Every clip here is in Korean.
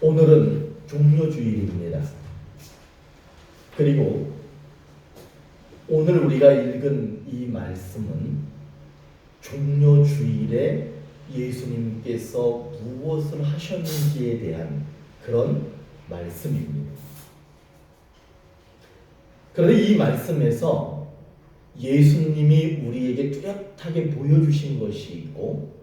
오늘은 종료주일입니다. 그리고 오늘 우리가 읽은 이 말씀은 종료주일에 예수님께서 무엇을 하셨는지에 대한 그런 말씀입니다. 그런데 이 말씀에서 예수님이 우리에게 뚜렷하게 보여주신 것이 있고,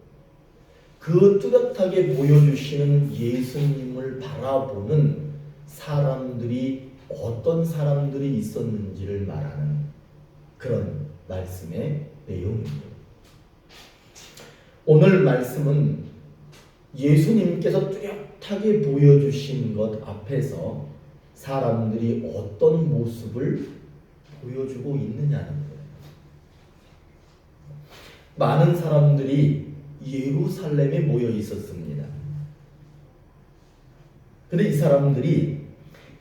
그 뚜렷하게 보여주시는 예수님을 바라보는 사람들이 어떤 사람들이 있었는지를 말하는 그런 말씀의 내용입니다. 오늘 말씀은 예수님께서 뚜렷하게 보여주신 것 앞에서 사람들이 어떤 모습을 보여주고 있느냐는 거예요. 많은 사람들이 예루살렘에 모여 있었습니다. 그런데 이 사람들이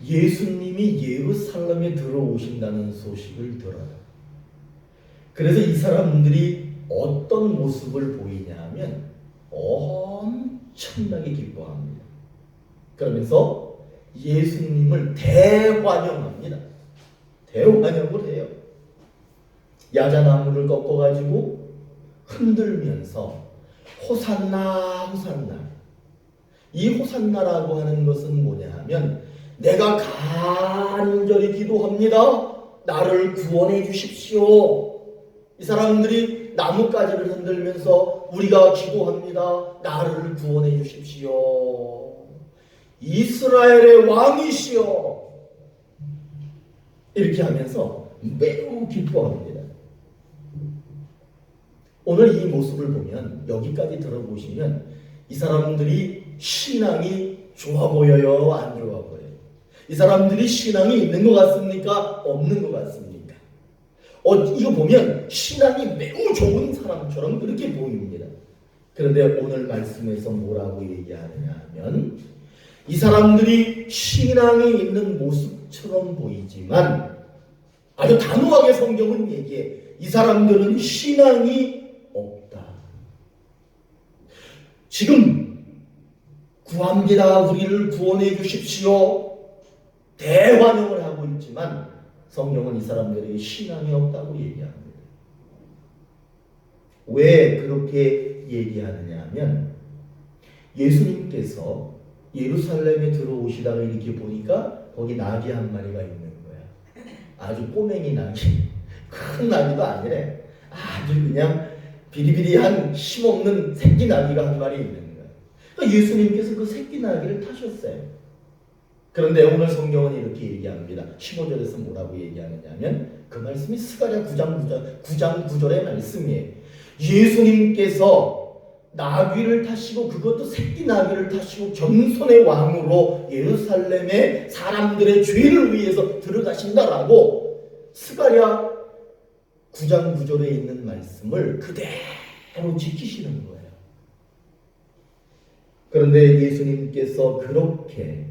예수님이 예루살렘에 들어오신다는 소식을 들어요. 그래서 이 사람들이 어떤 모습을 보이냐 하면 엄청나게 기뻐합니다. 그러면서 예수님을 대환영합니다. 대환영을 해요. 야자나무를 꺾어가지고 흔들면서 호산나 호산나. 이 호산나라고 하는 것은 뭐냐 하면 내가 간절히 기도합니다. 나를 구원해 주십시오. 이 사람들이 나뭇가지를 흔들면서 우리가 기도합니다. 나를 구원해 주십시오. 이스라엘의 왕이시여. 이렇게 하면서 매우 기뻐합니다. 오늘 이 모습을 보면, 여기까지 들어보시면 이 사람들이 신앙이 좋아 보여요? 안 좋아 보여요? 이 사람들이 신앙이 있는 것 같습니까? 없는 것 같습니까? 이거 보면 신앙이 매우 좋은 사람처럼 그렇게 보입니다. 그런데 오늘 말씀에서 뭐라고 얘기하느냐 하면, 이 사람들이 신앙이 있는 모습처럼 보이지만 아주 단호하게 성경은 얘기해. 이 사람들은 신앙이 없다. 지금 구합니다. 우리를 구원해 주십시오. 대환영을 하고 있지만 성경은 이 사람들에게 신앙이 없다고 얘기합니다. 왜 그렇게 얘기하느냐 하면, 예수님께서 예루살렘에 들어오시다가 이렇게 보니까 거기 나귀 한 마리가 있는 거야. 아주 꼬맹이 나귀. 큰 나귀도 아니래. 아주 그냥 비리비리한 힘없는 새끼 나귀가 한 마리 있는 거야. 그러니까 예수님께서 그 새끼 나귀를 타셨어요. 그런데 오늘 성경은 이렇게 얘기합니다. 15절에서 뭐라고 얘기하느냐면, 그 말씀이 스가랴 9장 9절의 말씀이에요. 예수님께서 나귀를 타시고, 그것도 새끼 나귀를 타시고 겸손의 왕으로 예루살렘에 사람들의 죄를 위해서 들어가신다라고 스가랴 9장 9절에 있는 말씀을 그대로 지키시는 거예요. 그런데 예수님께서 그렇게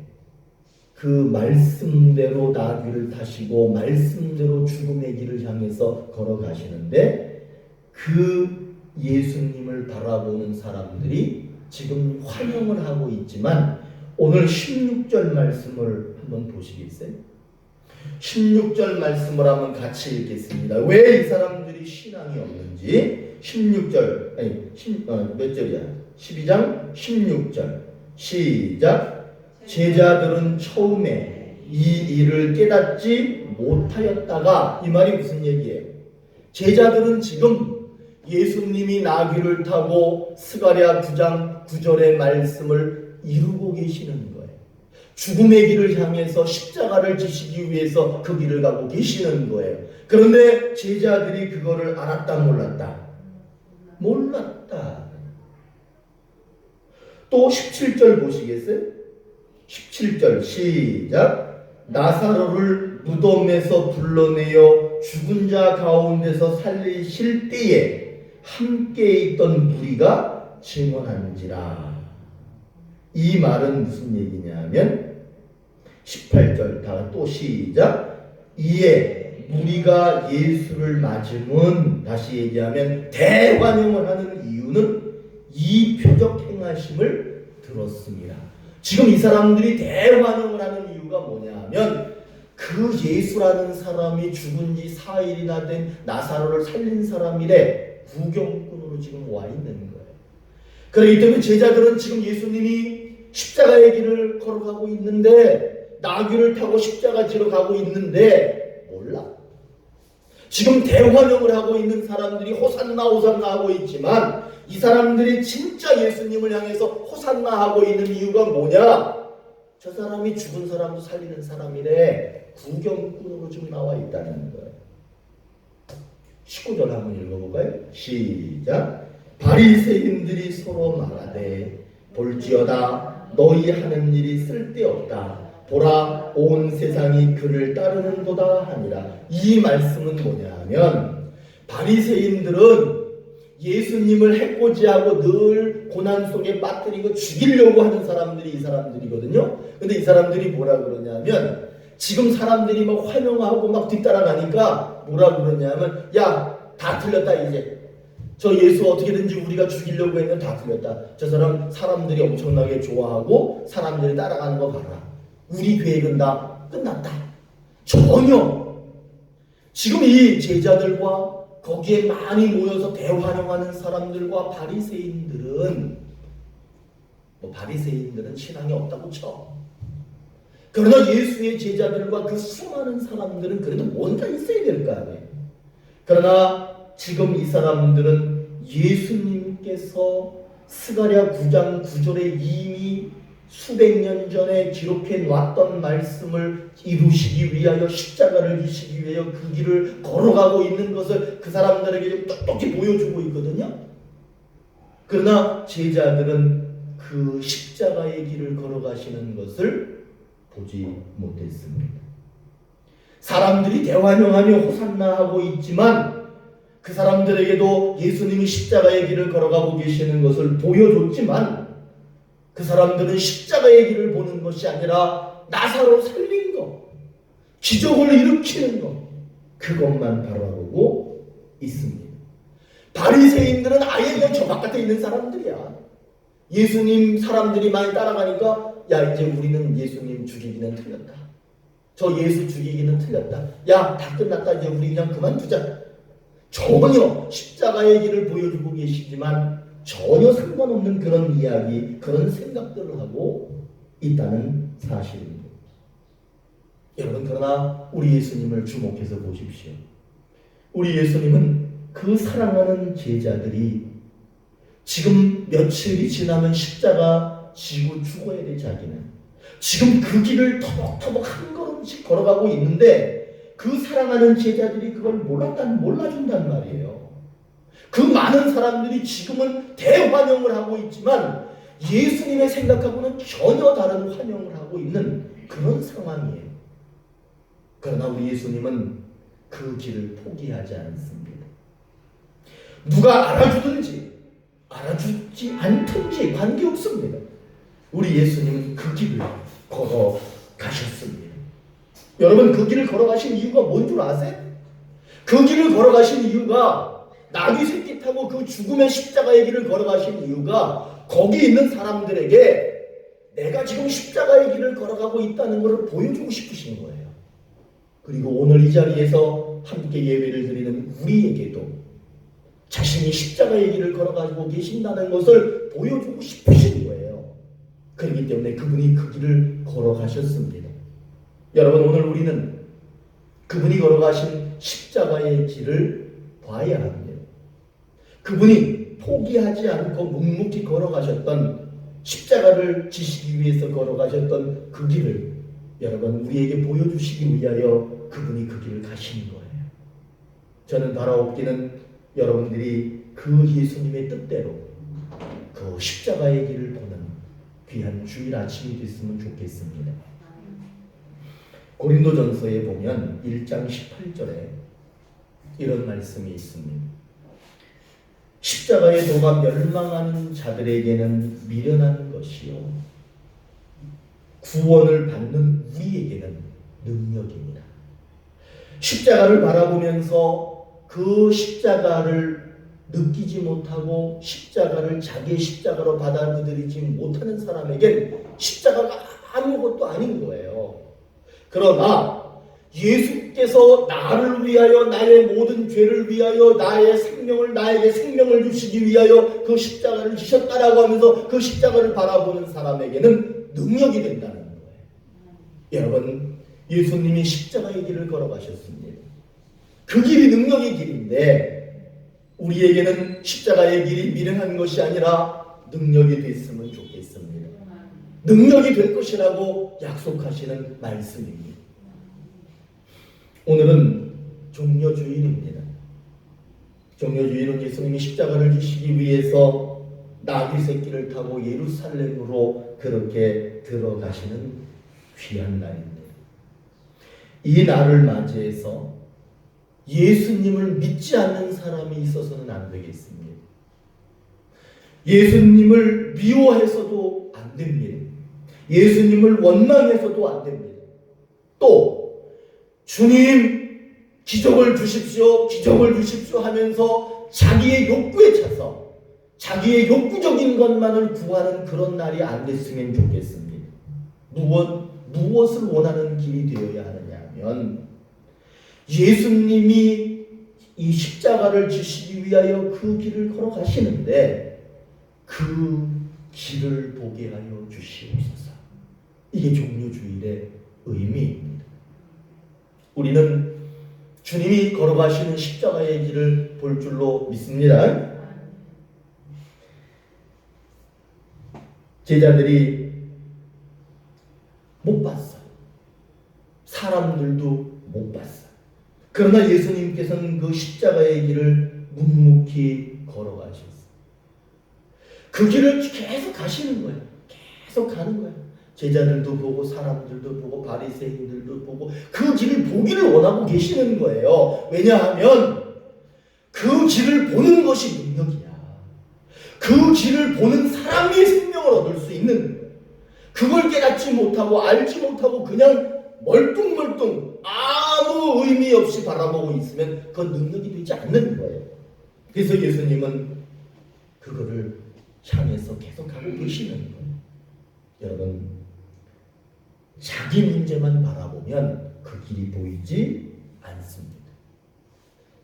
그 말씀대로 나귀를 타시고 말씀대로 죽음의 길을 향해서 걸어가시는데, 그 예수님을 바라보는 사람들이 지금 환영을 하고 있지만, 오늘 16절 말씀을 한번 보시겠어요? 16절 말씀을 한번 같이 읽겠습니다. 왜 이 사람들이 신앙이 없는지. 16절, 몇 절이야? 12장 16절 시작. 제자들은 처음에 이 일을 깨닫지 못하였다가, 이 말이 무슨 얘기예요? 제자들은 지금 예수님이 나귀를 타고 스가랴 9장 9절의 말씀을 이루고 계시는 거예요. 죽음의 길을 향해서 십자가를 지시기 위해서 그 길을 가고 계시는 거예요. 그런데 제자들이 그거를 알았다 몰랐다? 몰랐다. 또 17절 보시겠어요? 17절 시작. 나사로를 무덤에서 불러내어 죽은 자 가운데서 살리실 때에 함께 있던 무리가 증언한지라. 이 말은 무슨 얘기냐면 18절 다 또 시작. 이에 무리가 예수를 맞으면, 다시 얘기하면 대환영을 하는 이유는 이 표적 행하심을 들었습니다. 지금 이 사람들이 대환영을 하는 이유가 뭐냐면 그 예수라는 사람이 죽은 지 4일이나 된 나사로를 살린 사람이래 구경꾼으로 지금 와 있는 거예요. 그렇기 때문에 제자들은 지금 예수님이 십자가의 길을 걸어가고 있는데 나귀를 타고 십자가 지러 가고 있는데 몰라. 지금 대환영을 하고 있는 사람들이 호산나 호산나 하고 있지만 이 사람들이 진짜 예수님을 향해서 호산나 하고 있는 이유가 뭐냐? 저 사람이 죽은 사람도 살리는 사람이래 구경꾼으로 지금 나와 있다는 거예요. 19절 한번 읽어볼까요? 시작. 바리새인들이 서로 말하되 볼지어다 너희 하는 일이 쓸데없다. 보라 온 세상이 그를 따르는도다 하니라. 이 말씀은 뭐냐면 바리새인들은 예수님을 해코지하고 늘 고난 속에 빠뜨리고 죽이려고 하는 사람들이 이 사람들이거든요. 근데 이 사람들이 뭐라 그러냐면 지금 사람들이 막 환영하고 막 뒤따라가니까 뭐라 그러냐면 야 다 틀렸다 이제. 저 예수 어떻게든지 우리가 죽이려고 했는데 다 틀렸다. 저 사람 사람들이 엄청나게 좋아하고 사람들이 따라가는 거 봐라. 우리 계획은 다 끝났다. 전혀. 지금 이 제자들과 거기에 많이 모여서 대환영하는 사람들과 바리새인들은 바리새인들은 신앙이 없다고 쳐. 그러나 예수의 제자들과 그 수많은 사람들은 그래도 뭔가 있어야 될 거 아니에요. 그러나 지금 이 사람들은 예수님께서 스가랴 9장 9절에 이미 수백 년 전에 기록해 놨던 말씀을 이루시기 위하여 십자가를 지시기 위하여 그 길을 걸어가고 있는 것을 그 사람들에게 똑똑히 보여주고 있거든요. 그러나 제자들은 그 십자가의 길을 걸어가시는 것을 보지 못했습니다. 사람들이 대환영하며 호산나 하고 있지만 그 사람들에게도 예수님이 십자가의 길을 걸어가고 계시는 것을 보여줬지만 그 사람들은 십자가의 길을 보는 것이 아니라 나사로 살린 것, 기적을 일으키는 것, 그것만 바라보고 있습니다. 바리새인들은 아예 그냥 저 바깥에 있는 사람들이야. 예수님 사람들이 많이 따라가니까 야 이제 우리는 예수님 죽이기는 틀렸다. 저 예수 죽이기는 틀렸다. 야 다 끝났다. 이제 우리 그냥 그만두자. 전혀 십자가의 길을 보여주고 계시지만 전혀 상관없는 그런 이야기, 그런 생각들을 하고 있다는 사실입니다. 여러분 그러나 우리 예수님을 주목해서 보십시오. 우리 예수님은 그 사랑하는 제자들이 지금 며칠이 지나면 십자가 지고 죽어야 될 자기는 지금 그 길을 터벅터벅 한 걸음씩 걸어가고 있는데 그 사랑하는 제자들이 그걸 몰라준단 말이에요. 그 많은 사람들이 지금은 대환영을 하고 있지만 예수님의 생각하고는 전혀 다른 환영을 하고 있는 그런 상황이에요. 그러나 우리 예수님은 그 길을 포기하지 않습니다. 누가 알아주든지 알아주지 않든지 관계없습니다. 우리 예수님은 그 길을 걸어가셨습니다. 여러분 그 길을 걸어가신 이유가 뭔 줄 아세요? 그 길을 걸어가신 이유가 나귀 새끼 타고 그 죽음의 십자가의 길을 걸어가신 이유가 거기 있는 사람들에게 내가 지금 십자가의 길을 걸어가고 있다는 것을 보여주고 싶으신 거예요. 그리고 오늘 이 자리에서 함께 예배를 드리는 우리에게도 자신이 십자가의 길을 걸어가지고 계신다는 것을 보여주고 싶으신 거예요. 그렇기 때문에 그분이 그 길을 걸어가셨습니다. 여러분 오늘 우리는 그분이 걸어가신 십자가의 길을 봐야 합니다. 그분이 포기하지 않고 묵묵히 걸어가셨던 십자가를 지시기 위해서 걸어가셨던 그 길을 여러분 우리에게 보여주시기 위하여 그분이 그 길을 가신 거예요. 저는 바라옵기는 여러분들이 그 예수님의 뜻대로 그 십자가의 길을 보는 귀한 주일 아침이 됐으면 좋겠습니다. 고린도전서에 보면 1장 18절에 이런 말씀이 있습니다. 십자가의 도가 멸망하는 자들에게는 미련한 것이요 구원을 받는 우리에게는 능력입니다. 십자가를 바라보면서 그 십자가를 느끼지 못하고 십자가를 자기의 십자가로 받아들이지 못하는 사람에겐 십자가가 아무것도 아닌 거예요. 그러나 예수께서 나를 위하여 나의 모든 죄를 위하여 나에게 생명을 주시기 위하여 그 십자가를 지셨다라고 하면서 그 십자가를 바라보는 사람에게는 능력이 된다는 거예요. 여러분, 예수님이 십자가의 길을 걸어가셨습니다. 그 길이 능력의 길인데 우리에게는 십자가의 길이 미련한 것이 아니라 능력이 됐으면 좋겠습니다. 능력이 될 것이라고 약속하시는 말씀입니다. 오늘은 종려주일입니다. 종려주일은 예수님이 십자가를 지시기 위해서 나귀 새끼를 타고 예루살렘으로 그렇게 들어가시는 귀한 날입니다. 이 날을 맞이해서 예수님을 믿지 않는 사람이 있어서는 안 되겠습니다. 예수님을 미워해서도 안 됩니다. 예수님을 원망해서도 안 됩니다. 또 주님 기적을 주십시오, 기적을 주십시오 하면서 자기의 욕구에 차서 자기의 욕구적인 것만을 구하는 그런 날이 안 됐으면 좋겠습니다. 무엇을 원하는 길이 되어야 하느냐 하면 예수님이 이 십자가를 지시기 위하여 그 길을 걸어가시는데 그 길을 보게 하여 주시옵소서. 이게 종려주일의 의미입니다. 우리는 주님이 걸어가시는 십자가의 길을 볼 줄로 믿습니다. 제자들이 못 봤어요. 사람들도 못 봤어요. 그러나 예수님께서는 그 십자가의 길을 묵묵히 걸어가셨어요. 그 길을 계속 가시는 거예요. 계속 가는 거예요. 제자들도 보고 사람들도 보고 바리새인들도 보고 그 길을 보기를 원하고 계시는 거예요. 왜냐하면 그 길을 보는 것이 능력이야. 그 길을 보는 사람이 생명을 얻을 수 있는 거예요. 그걸 깨닫지 못하고 알지 못하고 그냥 멀뚱멀뚱 아무 의미 없이 바라보고 있으면 그건 능력이 되지 않는 거예요. 그래서 예수님은 그거를 향해서 계속 가고 계시는 거예요. 여러분, 자기 문제만 바라보면 그 길이 보이지 않습니다.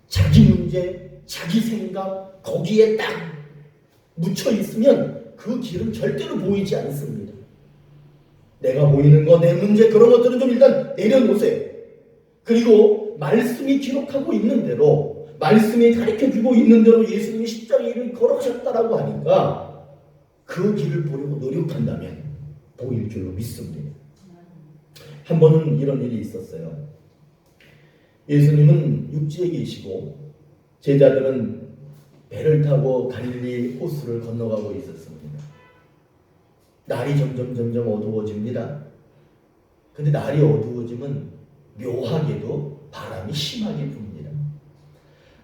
자기 문제, 자기 생각 거기에 딱 묻혀 있으면 그 길은 절대로 보이지 않습니다. 내가 보이는 거, 내 문제 그런 것들은 좀 일단 내려놓으세요. 그리고 말씀이 기록하고 있는 대로 말씀이 가르쳐주고 있는 대로 예수님이 십자가의 길을 걸어가셨다라고 하니까 그 길을 보려고 노력한다면 보일 줄로 믿습니다. 한 번은 이런 일이 있었어요. 예수님은 육지에 계시고 제자들은 배를 타고 갈릴리 호수를 건너가고 있었습니다. 날이 점점 어두워집니다. 근데 날이 어두워지면 묘하게도 바람이 심하게 붑니다.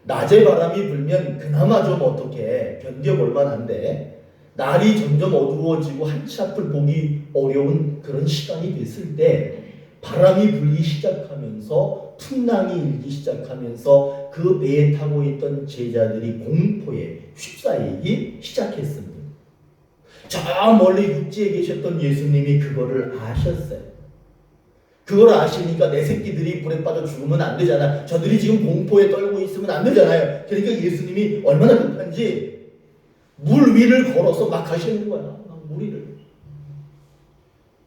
낮에 바람이 불면 그나마 좀 어떻게 견뎌볼 만한데 날이 점점 어두워지고 한치 앞을 보기 어려운 그런 시간이 됐을 때 바람이 불기 시작하면서 풍랑이 일기 시작하면서 그 배에 타고 있던 제자들이 공포에 휩싸이기 시작했습니다. 저 멀리 육지에 계셨던 예수님이 그거를 아셨어요. 그걸 아시니까 내 새끼들이 불에 빠져 죽으면 안 되잖아. 저들이 지금 공포에 떨고 있으면 안 되잖아요. 그러니까 예수님이 얼마나 급한지 물 위를 걸어서 막 가시는 거야. 물 위를.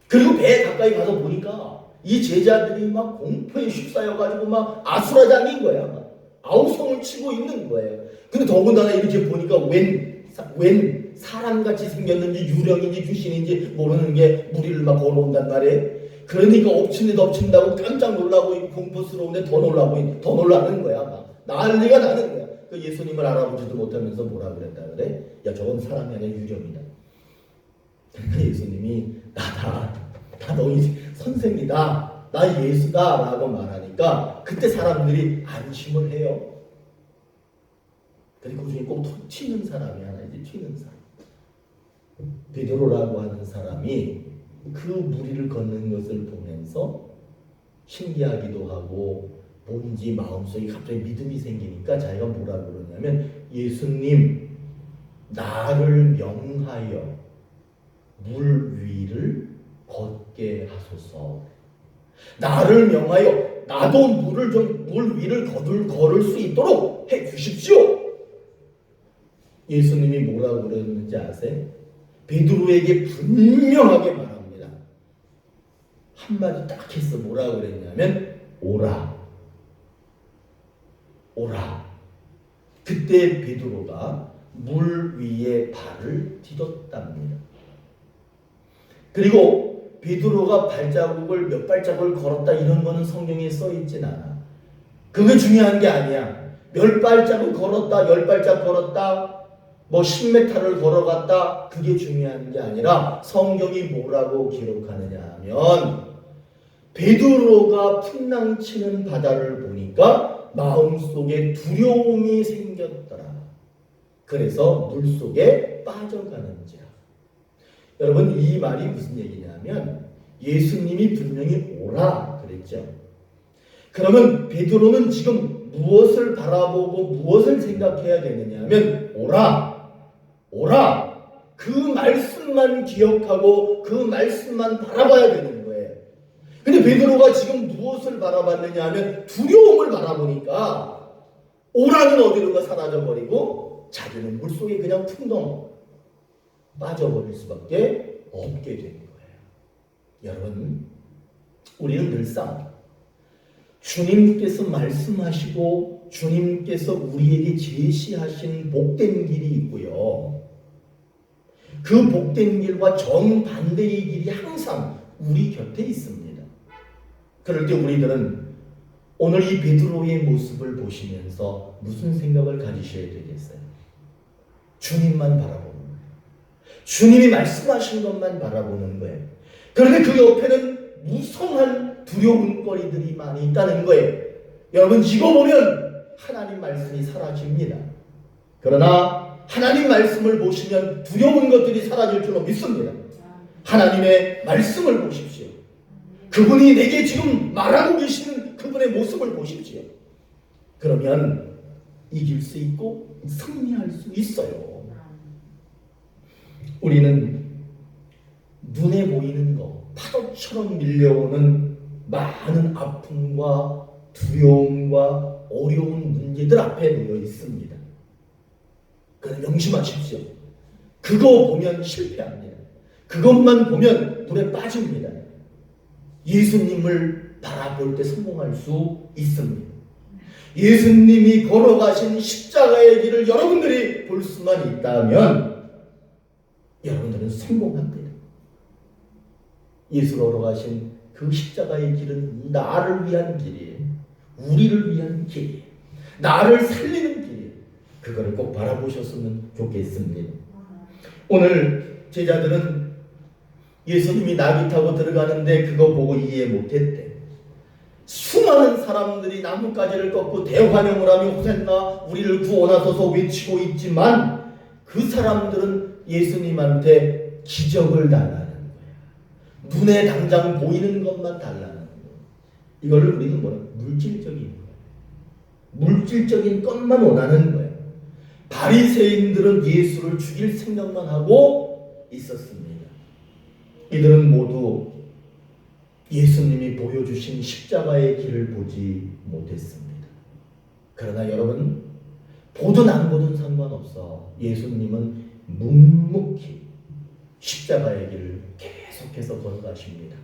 그리고 배에 가까이 가서 보니까 이 제자들이 막 공포에 휩싸여가지고 막 아수라장인 거야. 막 아우성을 치고 있는 거예요. 근데 더군다나 이렇게 보니까 웬 사람같이 생겼는지 유령인지 귀신인지 모르는 게 무리를 막 걸어온단 말이에요. 그러니까 엎친다고 깜짝 놀라고 공포스러운데 더 놀라는 거야. 막 난리가 나는 거야. 그 예수님을 알아보지도 못하면서 뭐라 그랬다 그래? 야, 저건 사람이 아니라 유령이다. 그러니까 예수님이 나 너희 선생이다, 나 예수다 라고 말하니까 그때 사람들이 안심을 해요. 그리고 그 중에 꼭 튀는 사람이 하나 있지. 튀는 사람, 베드로라고 하는 사람이 그 무리를 걷는 것을 보면서 신기하기도 하고 뭔지 마음속에 갑자기 믿음이 생기니까 자기가 뭐라 그러냐면 예수님 나를 명하여 물 위를 걷게 하소서. 나를 명하여 나도 물 위를 걸을 수 있도록 해 주십시오. 예수님이 뭐라고 그랬는지 아세요? 베드로에게 분명하게 말합니다. 한마디 딱 했어. 뭐라고 그랬냐면 오라. 오라. 그때 베드로가 물 위에 발을 디뎠답니다. 그리고 베드로가 발자국을 몇 발자국을 걸었다 이런 거는 성경에 써 있진 않아. 그게 중요한 게 아니야. 몇 발자국 걸었다, 10발자국 걸었다, 뭐 10m를 걸어갔다, 그게 중요한 게 아니라 성경이 뭐라고 기록하느냐 하면 베드로가 풍랑치는 바다를 보니까 마음속에 두려움이 생겼더라. 그래서 물속에 빠져가는지라. 여러분, 이 말이 무슨 얘기냐면 예수님이 분명히 오라 그랬죠. 그러면 베드로는 지금 무엇을 바라보고 무엇을 생각해야 되느냐 하면 오라. 오라. 그 말씀만 기억하고 그 말씀만 바라봐야 되는 거예요. 근데 베드로가 지금 무엇을 바라봤느냐 하면 두려움을 바라보니까 오라는 어디론가 사라져버리고 자기는 물속에 그냥 풍덩 빠져버릴 수밖에 없게 된 거예요. 여러분, 우리는 늘상 주님께서 말씀하시고 주님께서 우리에게 제시하신 복된 길이 있고요. 그 복된 길과 정반대의 길이 항상 우리 곁에 있습니다. 그럴 때 우리들은 오늘 이 베드로의 모습을 보시면서 무슨 생각을 가지셔야 되겠어요? 주님만 바라보는 거예요. 주님이 말씀하신 것만 바라보는 거예요. 그런데 그 옆에는 무성한 두려운 거리들이 많이 있다는 거예요. 여러분, 이거 보면 하나님 말씀이 사라집니다. 그러나 하나님 말씀을 보시면 두려운 것들이 사라질 줄로 믿습니다. 하나님의 말씀을 보십시오. 그분이 내게 지금 말하고 계시는 그분의 모습을 보십시오. 그러면 이길 수 있고 승리할 수 있어요. 우리는 눈에 보이는 것, 파도처럼 밀려오는 많은 아픔과 두려움과 어려운 문제들 앞에 놓여 있습니다. 그러나 명심하십시오. 그거 보면 실패합니다. 그것만 보면 물에 빠집니다. 예수님을 바라볼 때 성공할 수 있습니다. 예수님이 걸어가신 십자가의 길을 여러분들이 볼 수만 있다면 여러분들은 성공합니다. 예수 걸어가신 그 십자가의 길은 나를 위한 길이에요. 우리를 위한 길이에요. 나를 살리는 길이에요. 그거를 꼭 바라보셨으면 좋겠습니다. 오늘 제자들은 예수님이 나귀 타고 들어가는데 그거 보고 이해 못했대. 수많은 사람들이 나뭇가지를 꺾고 대환영을 하며 호산나 우리를 구원하소서 외치고 있지만 그 사람들은 예수님한테 기적을 달라는 거야. 눈에 당장 보이는 것만 달라는 거야. 이거를 우리는 뭐라? 물질적인 거야. 물질적인 것만 원하는 거야. 바리새인들은 예수를 죽일 생각만 하고 있었습니다. 이들은 모두 예수님이 보여주신 십자가의 길을 보지 못했습니다. 그러나 여러분, 보든 안 보든 상관없어. 예수님은 묵묵히 십자가의 길을 계속해서 걸어가십니다.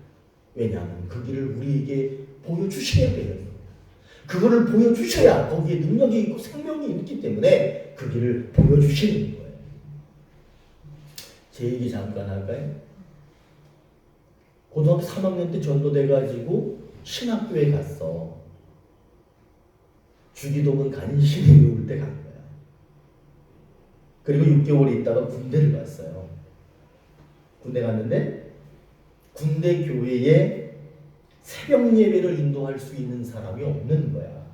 왜냐하면 그 길을 우리에게 보여주셔야 되는 거예요. 그거를 보여주셔야 거기에 능력이 있고 생명이 있기 때문에 그 길을 보여주시는 거예요. 제 얘기 잠깐 할까요? 고등학교 3학년 때 전도돼가지고 신학교에 갔어. 주기도문 간신히 외울 때 간 거야. 그리고 6개월 있다가 군대를 갔어요. 군대 갔는데 군대 교회에 새벽 예배를 인도할 수 있는 사람이 없는 거야.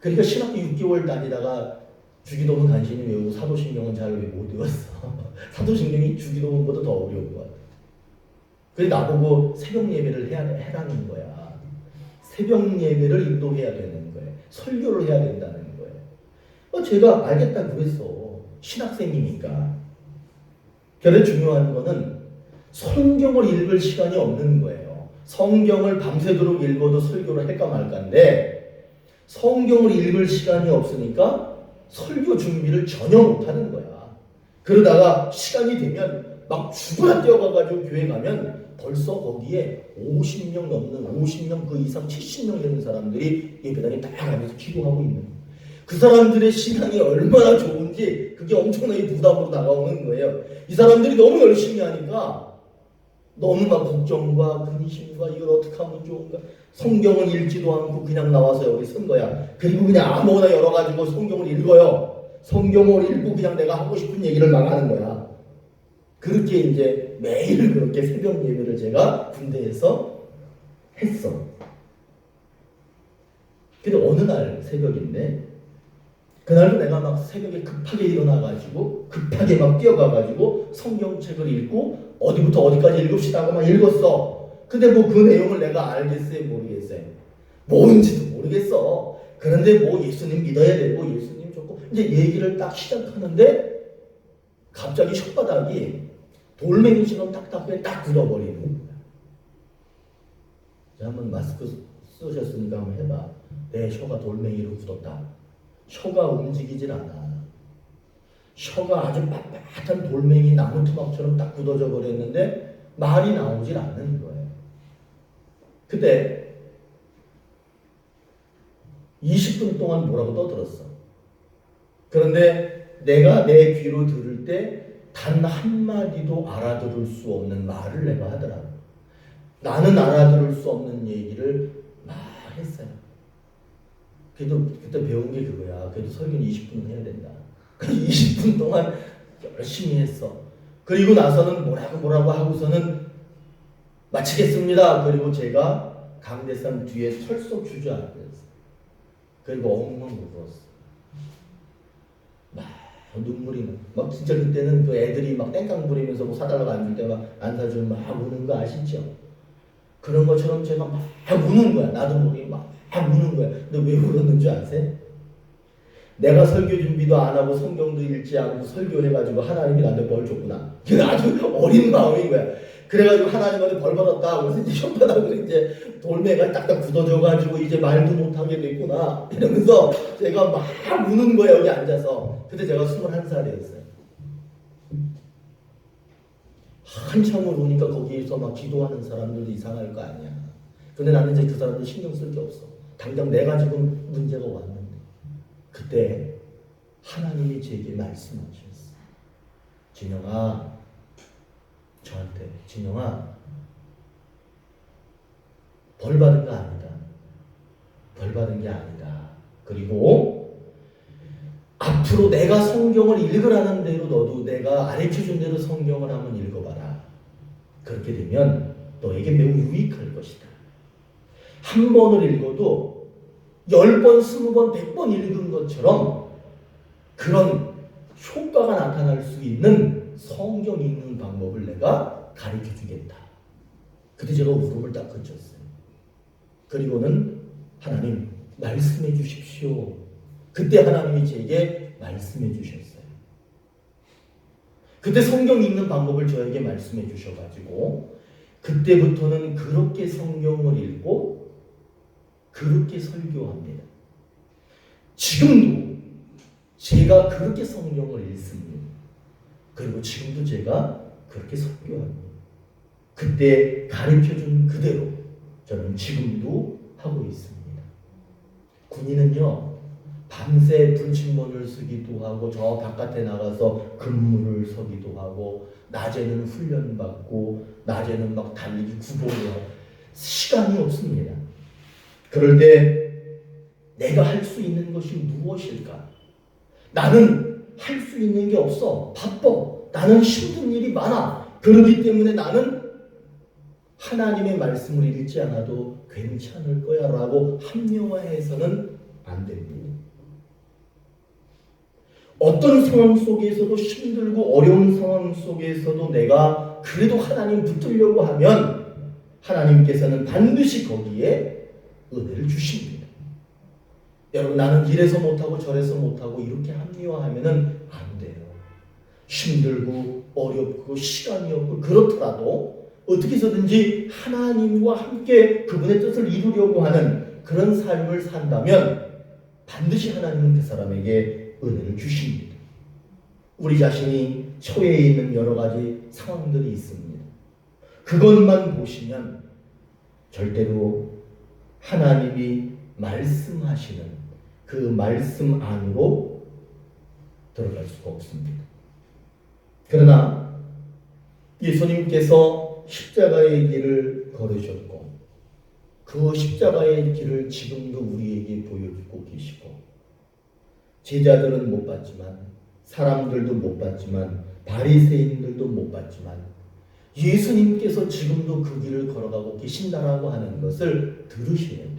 그러니까 신학교 6개월 다니다가 주기도문 간신히 외우고 사도신경은 잘 못 외웠어. 사도신경이 주기도문보다 더 어려운 거야. 그래서 나보고 새벽 예배를 해라는 거야. 새벽 예배를 인도해야 되는 거예요. 설교를 해야 된다는 거예요. 제가 알겠다 그랬어. 신학생이니까. 그런데 중요한 거는 성경을 읽을 시간이 없는 거예요. 성경을 밤새도록 읽어도 설교를 할까 말까인데 성경을 읽을 시간이 없으니까 설교 준비를 전혀 못하는 거야. 그러다가 시간이 되면 막 죽어라 뛰어가가지고 교회 가면 벌써 거기에 50명 넘는 50명 그 이상 70명 되는 사람들이 예배당에 딱 가면서 기도하고 있는 거예요. 그 사람들의 신앙이 얼마나 좋은지 그게 엄청나게 부담으로 다가오는 거예요. 이 사람들이 너무 열심히 하니까 너무 막 걱정과 근심과 이걸 어떻게 하면 좋은가. 성경을 읽지도 않고 그냥 나와서 여기 쓴 거야. 그리고 그냥 아무거나 열어가지고 성경을 읽어요. 성경을 읽고 그냥 내가 하고 싶은 얘기를 막 하는 거야. 그렇게 이제 매일 그렇게 새벽 예배를 제가 군대에서 했어. 근데 어느 날 새벽인데 그날도 내가 막 새벽에 급하게 일어나가지고 급하게 막 뛰어가가지고 성경책을 읽고 어디부터 어디까지 읽읍시다 하고 막 읽었어. 근데 뭐 그 내용을 내가 알겠어요? 모르겠어요? 뭔지도 모르겠어. 그런데 뭐 예수님 믿어야 되고 예수님 좋고 이제 얘기를 딱 시작하는데 갑자기 혓바닥이 돌멩이처럼 딱딱하게 딱 굳어버리는 거야. 자, 한번 마스크 쓰셨으니까 한번 해봐. 내 혀가 돌멩이로 굳었다. 혀가 움직이질 않아. 혀가 아주 빳빳한 돌멩이 나무 토막처럼 딱 굳어져 버렸는데 말이 나오질 않는 거예요. 그때 20분 동안 뭐라고 떠들었어. 그런데 내가 내 귀로 들을 때 단 한마디도 알아들을 수 없는 말을 내가 하더라고. 나는 알아들을 수 없는 얘기를 막 했어요. 그래도 그때 배운 게 그거야. 그래도 설교는 20분은 해야 된다. 20분 동안 열심히 했어. 그리고 나서는 뭐라고 하고서는 마치겠습니다. 그리고 제가 강대상 뒤에 털썩 주저앉았어. 그리고 엉엉 울었어. 막 눈물이 막 진짜 그때는 그 애들이 막 땡깡 부리면서 뭐 사달라고 앉을 때 막 안 사주면 막 우는 거 아시죠? 그런 것처럼 제가 막 우는 거야. 나도 모르게 막 우는 거야. 근데 왜 울었는 줄 아세요? 내가 설교 준비도 안 하고 성경도 읽지 않고 설교해가지고 하나님이 나한테 벌 줬구나. 그게 아주 어린 마음인 거야. 그래가지고 하나님한테 벌 받았다. 그래서 이제 혓바닥으로 이제 돌멩이가 딱딱 굳어져가지고 이제 말도 못하게 됐구나. 이러면서 제가 막 우는 거야. 여기 앉아서. 그때 제가 21살이었어요. 한참을 우니까 거기에서 막 기도하는 사람들도 이상할 거 아니야. 근데 나는 이제 그 사람들 신경 쓸 게 없어. 당장 내가 지금 문제가 왔는데. 그때 하나님이 제게 말씀하셨어. 진영아, 저한테 진영아, 벌 받은 거 아니다. 벌 받은 게 아니다. 그리고 앞으로 내가 성경을 읽으라는 대로 너도 내가 가르쳐준 대로 성경을 한번 읽어봐라. 그렇게 되면 너에게 매우 유익할 것이다. 한 번을 읽어도 10번, 20번, 100번 읽은 것처럼 그런 효과가 나타날 수 있는 성경 읽는 방법을 내가 가르쳐 주겠다. 그때 제가 웃음을 딱 그쳤어요. 그리고는 하나님 말씀해 주십시오. 그때 하나님이 제게 말씀해 주셨어요. 그때 성경 읽는 방법을 저에게 말씀해 주셔가지고 그때부터는 그렇게 성경을 읽고 그렇게 설교합니다. 지금도 제가 그렇게 성경을 읽습니다. 그리고 지금도 제가 그렇게 설교합니다. 그때 가르쳐준 그대로 저는 지금도 하고 있습니다. 군인은요, 밤새 불침번을 쓰기도 하고 저 바깥에 나가서 근무를 서기도 하고 낮에는 훈련받고 낮에는 막 달리기 구보를 하고 시간이 없습니다. 그럴 때 내가 할 수 있는 것이 무엇일까? 나는 할 수 있는 게 없어. 바빠. 나는 힘든 일이 많아. 그렇기 때문에 나는 하나님의 말씀을 읽지 않아도 괜찮을 거야 라고 합리화해서는 안 됩니다. 어떤 상황 속에서도 힘들고 어려운 상황 속에서도 내가 그래도 하나님 붙들려고 하면 하나님께서는 반드시 거기에 은혜를 주십니다. 여러분, 나는 이래서 못하고 저래서 못하고 이렇게 합리화하면은 안 돼요. 힘들고 어렵고 시간이 없고 그렇더라도 어떻게 해서든지 하나님과 함께 그분의 뜻을 이루려고 하는 그런 삶을 산다면 반드시 하나님은 그 사람에게 은혜를 주십니다. 우리 자신이 처해 있는 여러 가지 상황들이 있습니다. 그것만 보시면 절대로 하나님이 말씀하시는 그 말씀 안으로 들어갈 수가 없습니다. 그러나 예수님께서 십자가의 길을 걸으셨고 그 십자가의 길을 지금도 우리에게 보여주고 계시고 제자들은 못 봤지만 사람들도 못 봤지만 바리새인들도 못 봤지만 예수님께서 지금도 그 길을 걸어가고 계신다라고 하는 것을 들으셔야 돼요.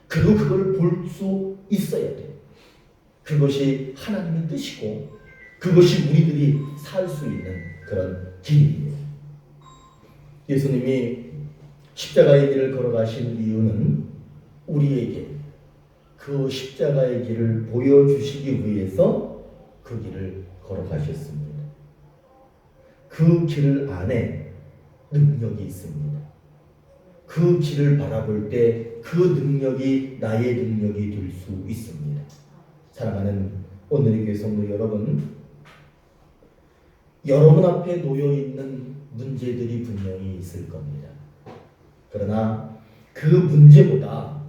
그리고 그걸 볼 수 있어야 돼요. 그것이 하나님의 뜻이고 그것이 우리들이 살 수 있는 그런 길입니다. 예수님이 십자가의 길을 걸어가신 이유는 우리에게 그 십자가의 길을 보여주시기 위해서 그 길을 걸어가셨습니다. 그 길 안에 능력이 있습니다. 그 길을 바라볼 때 그 능력이 나의 능력이 될 수 있습니다. 사랑하는 오늘의 교회 성도 여러분, 여러분 앞에 놓여있는 문제들이 분명히 있을 겁니다. 그러나 그 문제보다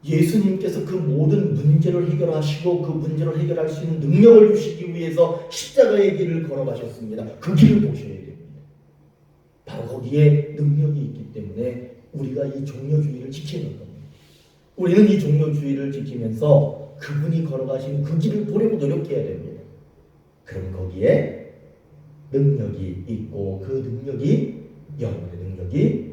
예수님께서 그 모든 문제를 해결하시고 그 문제를 해결할 수 있는 능력을 주시기 위해서 십자가의 길을 걸어가셨습니다. 그 길을 보셔야 됩니다. 바로 거기에 능력이 있기 때문에 우리가 이 종려주의를 지키는 겁니다. 우리는 이 종려주의를 지키면서 그분이 걸어가신 그 길을 보려고 노력해야 됩니다. 그럼 거기에 능력이 있고 그 능력이 여러분의 능력이